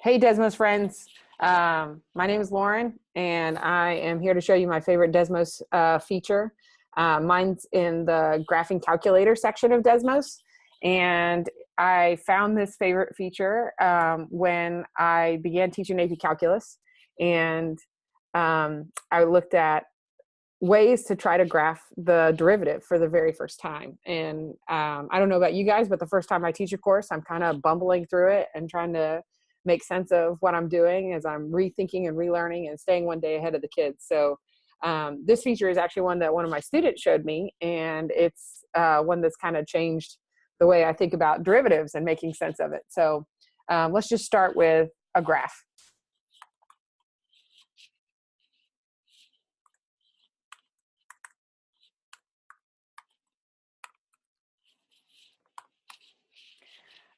Hey, Desmos friends. My name is Lauren, and I am here to show you my favorite Desmos feature. Mine's in the graphing calculator section of Desmos, and I found this favorite feature when I began teaching AP Calculus, and I looked at ways to try to graph the derivative for the very first time. And I don't know about you guys, but the first time I teach a course, I'm kind of bumbling through it and trying to make sense of what I'm doing as I'm rethinking and relearning and staying one day ahead of the kids. So this feature is actually one that one of my students showed me, and it's one that's kind of changed the way I think about derivatives and making sense of it. So let's just start with a graph.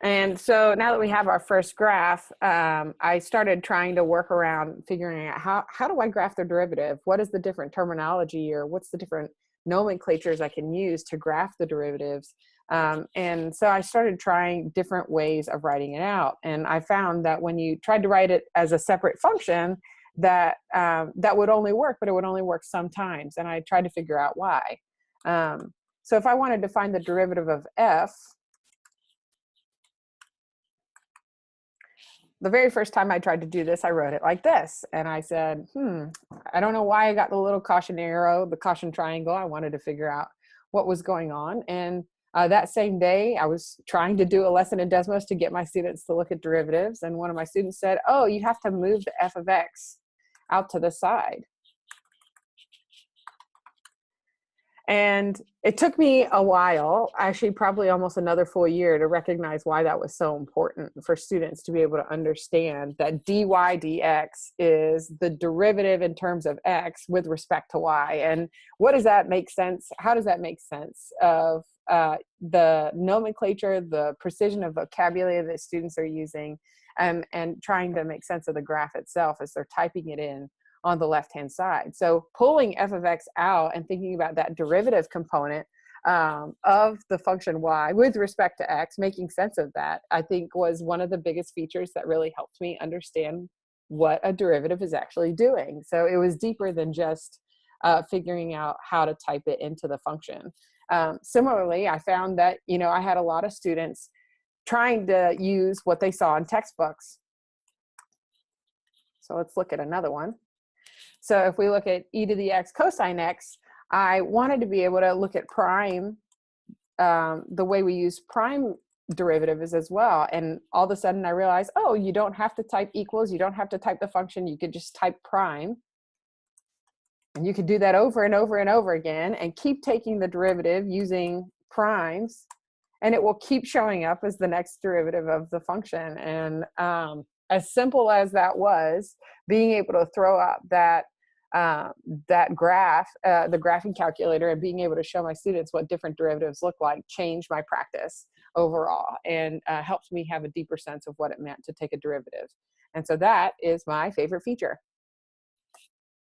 And so now that we have our first graph, I started trying to work around figuring out how do I graph the derivative? What is the different terminology, or what's the different nomenclatures I can use to graph the derivatives? And so I started trying different ways of writing it out. And I found that when you tried to write it as a separate function, that that would only work, but it would only work sometimes. And I tried to figure out why. So if I wanted to find the derivative of f, the very first time I tried to do this, I wrote it like this. And I said, I don't know why I got the little caution arrow, the caution triangle. I wanted to figure out what was going on. And that same day, I was trying to do a lesson in Desmos to get my students to look at derivatives. And one of my students said, oh, you have to move the f of x out to the side. And it took me a while, actually probably almost another full year, to recognize why that was so important for students to be able to understand that dy dx is the derivative in terms of x with respect to y. And what does that make sense? How does that make sense of the nomenclature, the precision of vocabulary that students are using, and trying to make sense of the graph itself as they're typing it in on the left-hand side. So pulling f of x out and thinking about that derivative component of the function y with respect to x, making sense of that, I think was one of the biggest features that really helped me understand what a derivative is actually doing. So it was deeper than just figuring out how to type it into the function. Similarly, I found that, I had a lot of students trying to use what they saw in textbooks. So let's look at another one. So if we look at e to the x cosine x, I wanted to be able to look at prime the way we use prime derivatives as well. And all of a sudden I realized, oh, you don't have to type equals, you don't have to type the function, you could just type prime. And you could do that over and over and over again and keep taking the derivative using primes, and it will keep showing up as the next derivative of the function. And as simple as that was, being able to throw up that graph, the graphing calculator, and being able to show my students what different derivatives look like, changed my practice overall and helped me have a deeper sense of what it meant to take a derivative. And so that is my favorite feature.